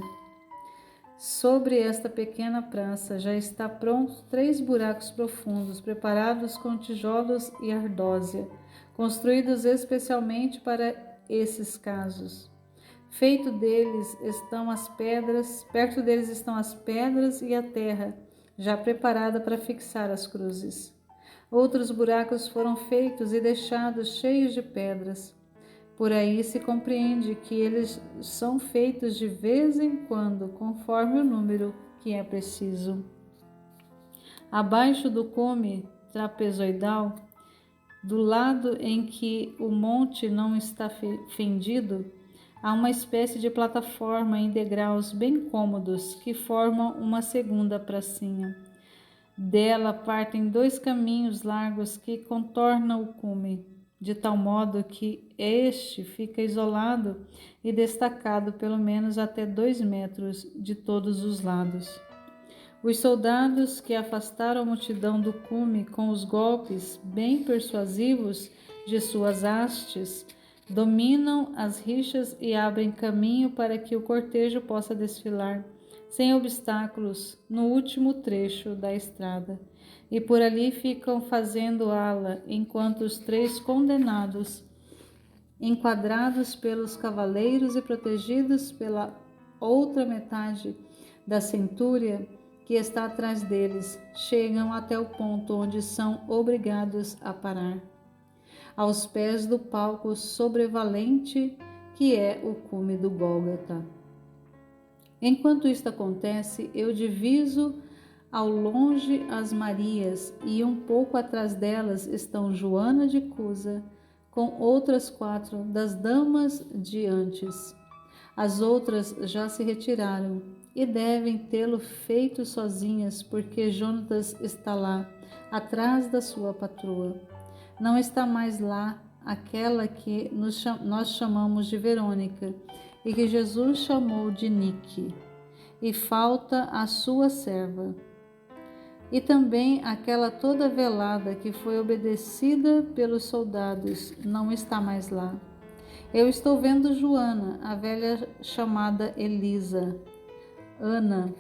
Sobre esta pequena praça já está pronto 3 buracos profundos, preparados com tijolos e ardósia, construídos especialmente para esses casos. Perto deles estão as pedras e a terra, já preparada para fixar as cruzes. Outros buracos foram feitos e deixados cheios de pedras. Por aí se compreende que eles são feitos de vez em quando, conforme o número que é preciso. Abaixo do cume trapezoidal, do lado em que o monte não está fendido, há uma espécie de plataforma em degraus bem cômodos que formam uma segunda pracinha. Dela partem 2 caminhos largos que contornam o cume, de tal modo que este fica isolado e destacado pelo menos até 2 metros de todos os lados. Os soldados que afastaram a multidão do cume com os golpes bem persuasivos de suas hastes dominam as rixas e abrem caminho para que o cortejo possa desfilar sem obstáculos no último trecho da estrada, e por ali ficam fazendo ala enquanto os 3 condenados, enquadrados pelos cavaleiros e protegidos pela outra metade da centúria que está atrás deles, chegam até o ponto onde são obrigados a parar, aos pés do palco sobrevalente que é o cume do Gólgota. Enquanto isto acontece, eu diviso ao longe as Marias, e um pouco atrás delas estão Joana de Cusa, com outras 4 das damas de antes. As outras já se retiraram e devem tê-lo feito sozinhas, porque Jonatas está lá, atrás da sua patroa. Não está mais lá aquela que nós chamamos de Verônica e que Jesus chamou de Nique, e falta a sua serva. E também aquela toda velada que foi obedecida pelos soldados não está mais lá. Eu estou vendo Joana, a velha chamada Elisa, Ana,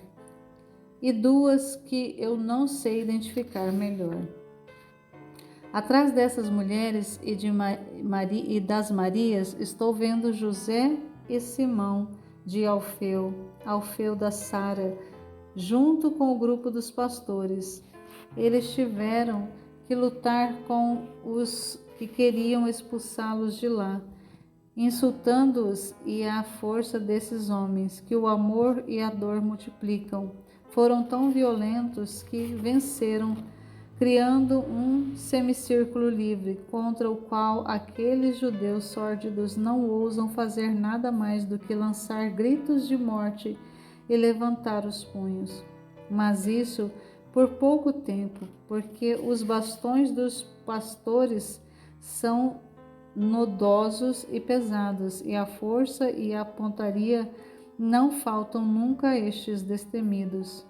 e 2 que eu não sei identificar melhor. Atrás dessas mulheres e das Marias, estou vendo José e Simão de Alfeu da Sara, junto com o grupo dos pastores. Eles tiveram que lutar com os que queriam expulsá-los de lá, insultando-os, e a força desses homens, que o amor e a dor multiplicam, foram tão violentos que venceram, criando um semicírculo livre, contra o qual aqueles judeus sórdidos não ousam fazer nada mais do que lançar gritos de morte e levantar os punhos. Mas isso por pouco tempo, porque os bastões dos pastores são nodosos e pesados, e a força e a pontaria não faltam nunca a estes destemidos.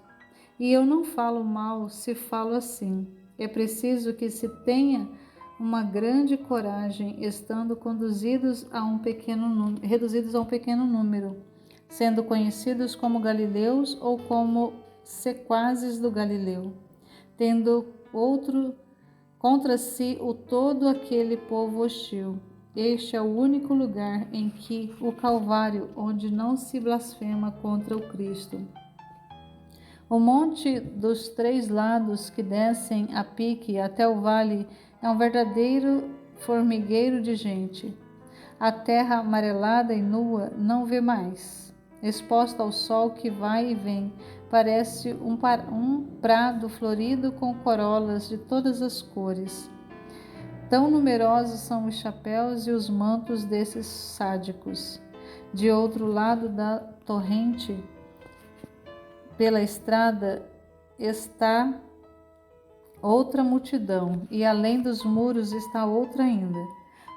E eu não falo mal se falo assim. É preciso que se tenha uma grande coragem, estando reduzidos a um pequeno número, sendo conhecidos como galileus ou como sequazes do Galileu, tendo contra si todo aquele povo hostil. Este é o único lugar em que o Calvário, onde não se blasfema contra o Cristo. O monte dos 3 lados que descem a pique até o vale é um verdadeiro formigueiro de gente. A terra amarelada e nua não vê mais. Exposta ao sol que vai e vem, parece um prado florido com corolas de todas as cores. Tão numerosos são os chapéus e os mantos desses sádicos. De outro lado da torrente, pela estrada, está outra multidão, e além dos muros está outra ainda.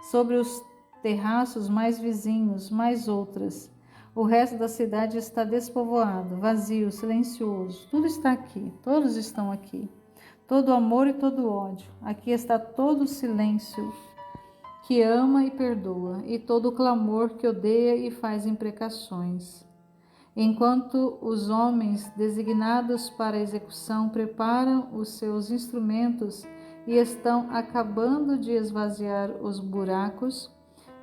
Sobre os terraços, mais vizinhos, mais outras. O resto da cidade está despovoado, vazio, silencioso. Tudo está aqui, todos estão aqui. Todo amor e todo ódio. Aqui está todo o silêncio que ama e perdoa, e todo o clamor que odeia e faz imprecações. Enquanto os homens designados para a execução preparam os seus instrumentos e estão acabando de esvaziar os buracos,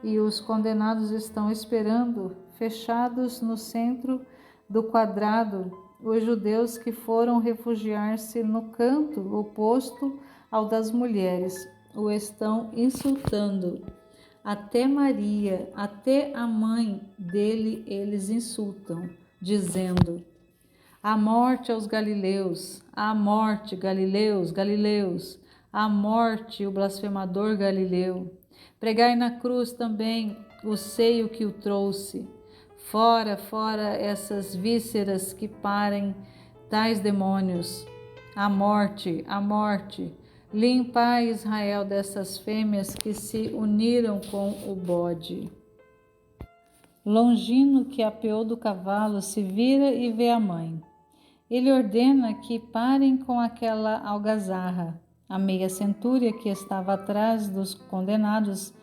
e os condenados estão esperando, fechados no centro do quadrado, os judeus que foram refugiar-se no canto oposto ao das mulheres o estão insultando. Até Maria, até a mãe dele eles insultam, dizendo: a morte aos galileus, a morte, Galileus, Galileus, a morte, o blasfemador Galileu. Pregai na cruz também o seio que o trouxe. Fora, fora essas vísceras que parem tais demônios. A morte, limpai Israel dessas fêmeas que se uniram com o bode. Longino, que apeou do cavalo, se vira e vê a mãe. Ele ordena que parem com aquela algazarra. A meia centúria que estava atrás dos condenados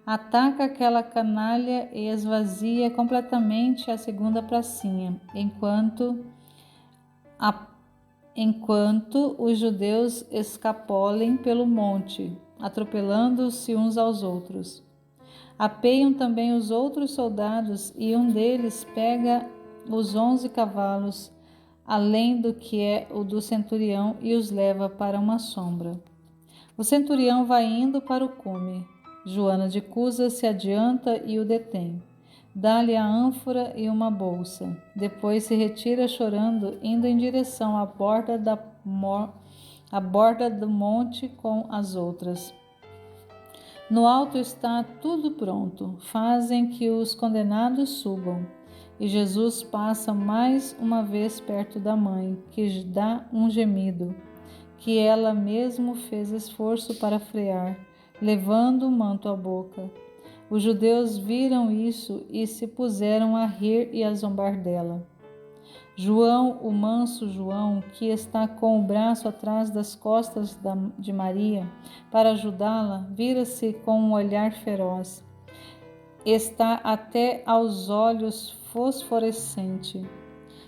ataca aquela canalha e esvazia completamente a segunda pracinha, enquanto os judeus escapolem pelo monte, atropelando-se uns aos outros. Apeiam também os outros soldados e um deles pega os 11 cavalos, além do que é o do centurião, e os leva para uma sombra. O centurião vai indo para o cume. Joana de Cusa se adianta e o detém. Dá-lhe a ânfora e uma bolsa. Depois se retira chorando, indo em direção à borda do monte com as outras. No alto está tudo pronto. Fazem que os condenados subam. E Jesus passa mais uma vez perto da mãe, que dá um gemido, que ela mesmo fez esforço para frear, levando o manto à boca. Os judeus viram isso e se puseram a rir e a zombar dela. João, o manso João, que está com o braço atrás das costas de Maria para ajudá-la, vira-se com um olhar feroz. Está até aos olhos fosforescente.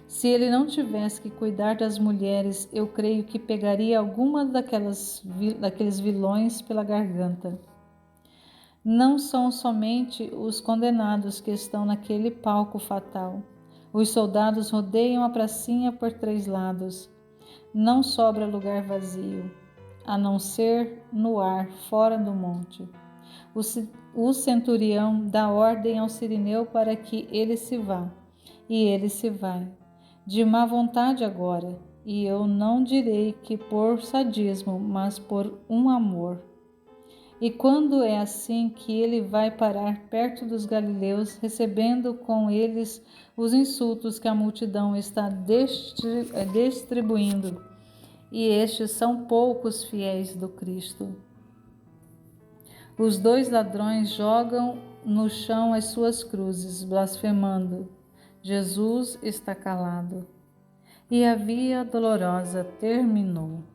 Se ele não tivesse que cuidar das mulheres, eu creio que pegaria alguma daqueles vilões pela garganta. Não são somente os condenados que estão naquele palco fatal. Os soldados rodeiam a pracinha por 3 lados. Não sobra lugar vazio, a não ser no ar, fora do monte. O centurião dá ordem ao sirineu para que ele se vá, e ele se vai, de má vontade agora, e eu não direi que por sadismo, mas por um amor. E quando é assim que ele vai parar perto dos galileus, recebendo com eles os insultos que a multidão está distribuindo, e estes são poucos fiéis do Cristo. Os 2 ladrões jogam no chão as suas cruzes, blasfemando. Jesus está calado. E a via dolorosa terminou.